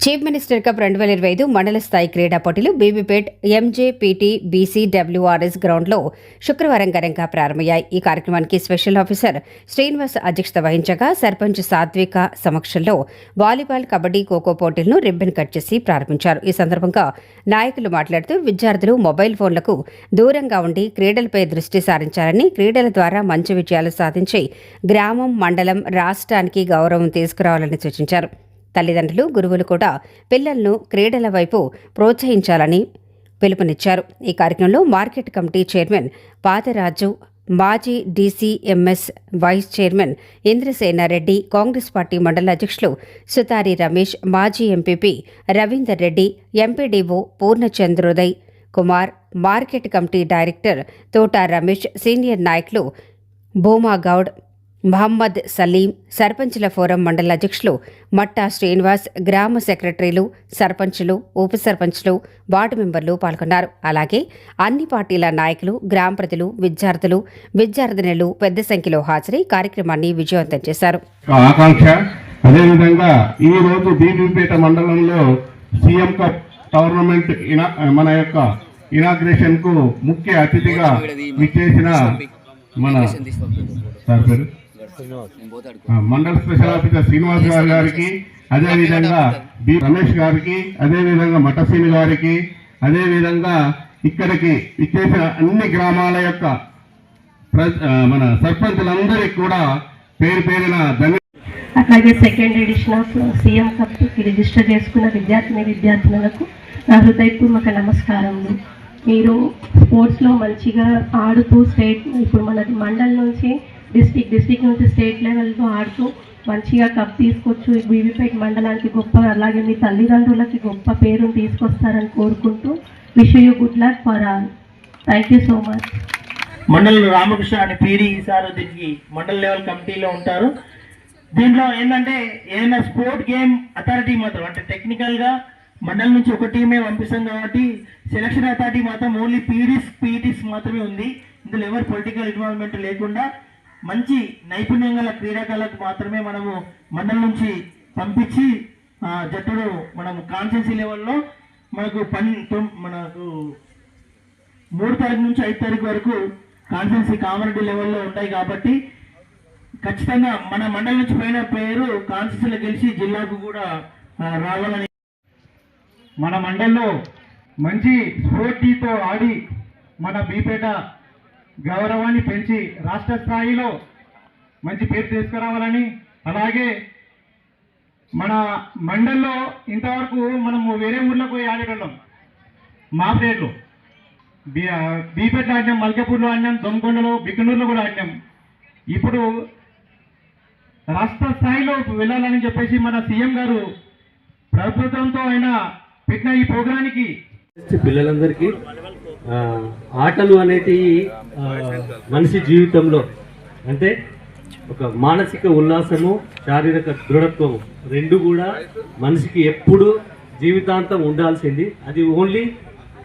Chief minister cup 2025 మండల స్థాయి క్రీడా పోటీలు బీబీపేట్ ఎంజేపీటీ బీసీడబ్ల్యూఆర్ఎస్ గ్రౌండ్లో శుక్రవారం ఘనంగా ప్రారంభమయ్యాయి. ఈ కార్యక్రమానికి స్పెషల్ ఆఫీసర్ శ్రీనివాస్ అధ్యక్షత వహించగా సర్పంచ్ సాత్విక సమక్షంలో వాలీబాల్, కబడ్డీ, ఖోఖో పోటీలను రిబ్బన్ కట్ చేసి ప్రారంభించారు. ఈ సందర్భంగా నాయకులు మాట్లాడుతూ విద్యార్థులు మొబైల్ ఫోన్లకు దూరంగా ఉండి క్రీడలపై దృష్టి సారించాలని, క్రీడల ద్వారా మంచి విజయాలు సాధించి గ్రామం, మండలం, రాష్ట్రానికి గౌరవం తీసుకురావాలని సూచించారు. తల్లిదండ్రులు, గురువులు కూడా పిల్లలను క్రీడల వైపు ప్రోత్సహించాలని పిలుపునిచ్చారు. ఈ కార్యక్రమంలో మార్కెట్ కమిటీ చైర్మన్ పాతరాజు, మాజీ DCMS vice chairman Indrasenareddy, Congress party మండల అధ్యక్షులు సుతారి రమేష్, మాజీ MPP Ravinder Reddy, MPDO Purnachandroday Kumar, market committee director Thota Ramesh, senior నాయకులు భూమాగౌడ్, మహమ్మద్ సలీం, సర్పంచుల ఫోరం మండల అధ్యక్షులు మట్టా శ్రీనివాస్, గ్రామ సెక్రటరీలు, సర్పంచులు, ఉప సర్పంచులు, వార్డు మెంబర్లు పాల్గొన్నారు. అలాగే అన్ని పార్టీల నాయకులు, గ్రామ ప్రజలు, విద్యార్థులు, విద్యార్థినులు పెద్ద సంఖ్యలో హాజరై కార్యక్రమాన్ని విజయవంతం చేశారు. ఆకాంక్ష అదేవిధంగా ఈ రోజు బీబీపేట మండలంలో సీఎం కప్ టోర్నమెంట్ మన యొక్క ఇనాగ్రేషన్ కు ముఖ్య అతిథిగా విచ్చేసిన మన మండల స్పెషల్ ఆఫీసర్ శ్రీనివాస్ గారికి, అదేవిధంగా బి రమేష్ గారికి, అదేవిధంగా మటసీని గారికి, అదేవిధంగా ఇక్కడికి ఇచ్చేసిన అన్ని గ్రామాల యొక్క మన సర్పంచులందరికీ కూడా పేరు పేరున అలాగే సెకండ్ ఎడిషన్ ఆఫ్ సీఎం కప్కి రిజిస్టర్ చేసుకున్న విద్యార్థులకు నా హృదయపూర్వక నమస్కారములు. మీరు స్పోర్ట్స్లో మంచిగా ఆడుతూ ఇప్పుడు మన మండల్ నుంచి డిస్టిక్ నుంచి స్టేట్ లెవెల్లో ఆడుతూ మంచిగా కప్ తీసుకొచ్చు బీబీపేట మండలానికి గొప్ప, అలాగే మీ తల్లిదండ్రులకి గొప్ప పేరును తీసుకొస్తారని కోరుకుంటూ wish you good luck for all. Thank you so much. మండల రామకృష్ణ అని పీడి ఈసారి దీనికి మండల లెవెల్ కమిటీలో ఉంటారు. దీంట్లో ఏంటంటే ఏదైనా స్పోర్ట్ గేమ్ అథారిటీ మాత్రం, అంటే టెక్నికల్గా మండలం నుంచి ఒక టీమే పంపిస్తాం కాబట్టి సెలక్షన్ అథారిటీ మాత్రం ఓన్లీ పీఈటీస్ మాత్రమే ఉంది. ఇందులో ఎవరు పొలిటికల్ ఇన్వాల్వ్మెంట్ లేకుండా మంచి నైపుణ్యం గల క్రీడాకారులకు మాత్రమే మనము మండలం నుంచి పంపించి జట్టును మనము కాన్స్టిట్యున్సీ లెవెల్లో మనకు 3 తారీఖు నుంచి 5 తారీఖు వరకు కాన్స్టిట్యున్సీ కామరెడ్డి లెవెల్లో ఉంటాయి కాబట్టి ఖచ్చితంగా మన మండలం నుంచి పోయిన పేరు కాన్స్టిట్యున్సీలో గెలిచి జిల్లాకు కూడా రావాలని, మన మండల్లో మంచి స్ఫూర్తితో ఆడి మన బీపేట గౌరవాన్ని పెంచి రాష్ట్ర స్థాయిలో మంచి పేరు తీసుకురావాలని, అలాగే మన మండల్లో ఇంతవరకు మనము వేరే ఊర్లోకి పోయి ఆడేటోళ్ళం. మా పేర్లు బీపేటలో ఆడినాం, మల్కాపూర్లో ఆడినాం, దొంగకొండలో, బిక్కనూరులో కూడా ఆడినాం. ఇప్పుడు రాష్ట్ర స్థాయిలో వెళ్ళాలని చెప్పేసి మన సీఎం గారు ప్రభుత్వంతో ఆయన పెట్టిన ఈ ప్రోగ్రానికి పిల్లలందరికీ ఆటలు అనేటివి మనిషి జీవితంలో అంటే ఒక మానసిక ఉల్లాసము, శారీరక దృఢత్వము రెండు కూడా మనిషికి ఎప్పుడు జీవితాంతం ఉండాల్సింది. అది ఓన్లీ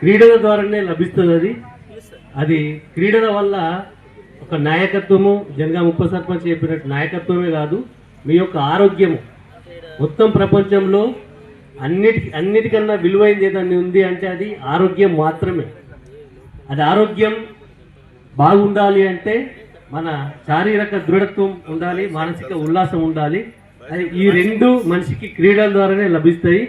క్రీడల ద్వారానే లభిస్తుంది. అది క్రీడల వల్ల ఒక నాయకత్వము, జనగా ఉప సర్పంచ్ చెప్పినట్టు నాయకత్వమే కాదు, మీ యొక్క ఆరోగ్యము మొత్తం ప్రపంచంలో అన్నిటికన్నా విలువైనది ఏదన్నా ఉంది అంటే అది ఆరోగ్యం మాత్రమే. అది ఆరోగ్యం బాగుండాలి అంటే మన శారీరక దృఢత్వం ఉండాలి, మానసిక ఉల్లాసం ఉండాలి. అది ఈ రెండు మనిషికి క్రీడల ద్వారానే లభిస్తాయి.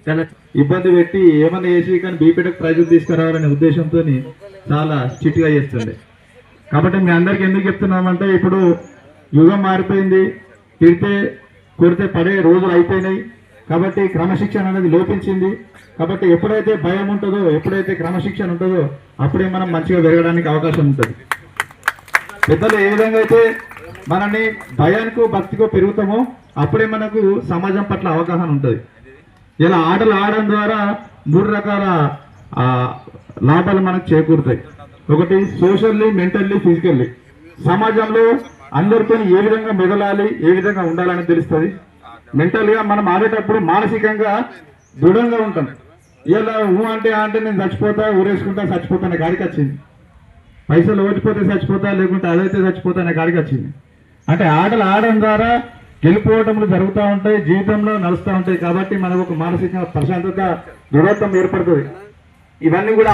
చాలా ఇబ్బంది పెట్టి ఏమన్నా చేసి కానీ బీపీటకు ప్రైజులు తీసుకురావాలనే ఉద్దేశంతో చాలా స్ట్రిక్ట్గా చేస్తుండే. కాబట్టి మీ అందరికి ఎందుకు చెప్తున్నామంటే ఇప్పుడు యుగం మారిపోయింది, తిడితే కొడితే పడే రోజులు అయిపోయినాయి. కాబట్టి క్రమశిక్షణ అనేది లోపించింది. కాబట్టి ఎప్పుడైతే భయం ఉంటుందో, ఎప్పుడైతే క్రమశిక్షణ ఉంటుందో అప్పుడే మనం మంచిగా పెరగడానికి అవకాశం ఉంటుంది. పెద్దలు ఏ విధంగా అయితే మనల్ని భయానికో భక్తికో పెరుగుతామో అప్పుడే మనకు సమాజం పట్ల అవగాహన ఉంటుంది. ఇలా ఆటలు ఆడడం ద్వారా 3 రకాల లాభాలు మనకు చేకూరుతాయి. ఒకటి సోషల్లీ, మెంటల్లీ, ఫిజికల్లీ. సమాజంలో అందరితో ఏ విధంగా మెదలాలి, ఏ విధంగా ఉండాలని తెలుస్తుంది. మెంటల్గా మనం ఆడేటప్పుడు మానసికంగా దృఢంగా ఉంటాం. ఇలా అంటే నేను చచ్చిపోతా, ఊరేసుకుంటా, చచ్చిపోతా అనే కాడికి వచ్చింది. పైసలు ఓడిపోతే చచ్చిపోతా, లేకుంటే అదైతే చచ్చిపోతా అనే కాడికి వచ్చింది. అంటే ఆటలు ఆడడం ద్వారా గెలుపోవటములు జరుగుతూ ఉంటాయి, జీవితంలో నడుస్తూ ఉంటాయి. కాబట్టి మనకు ఒక మానసిక ప్రశాంతత, దృఢత్వం ఏర్పడుతుంది. ఇవన్నీ కూడా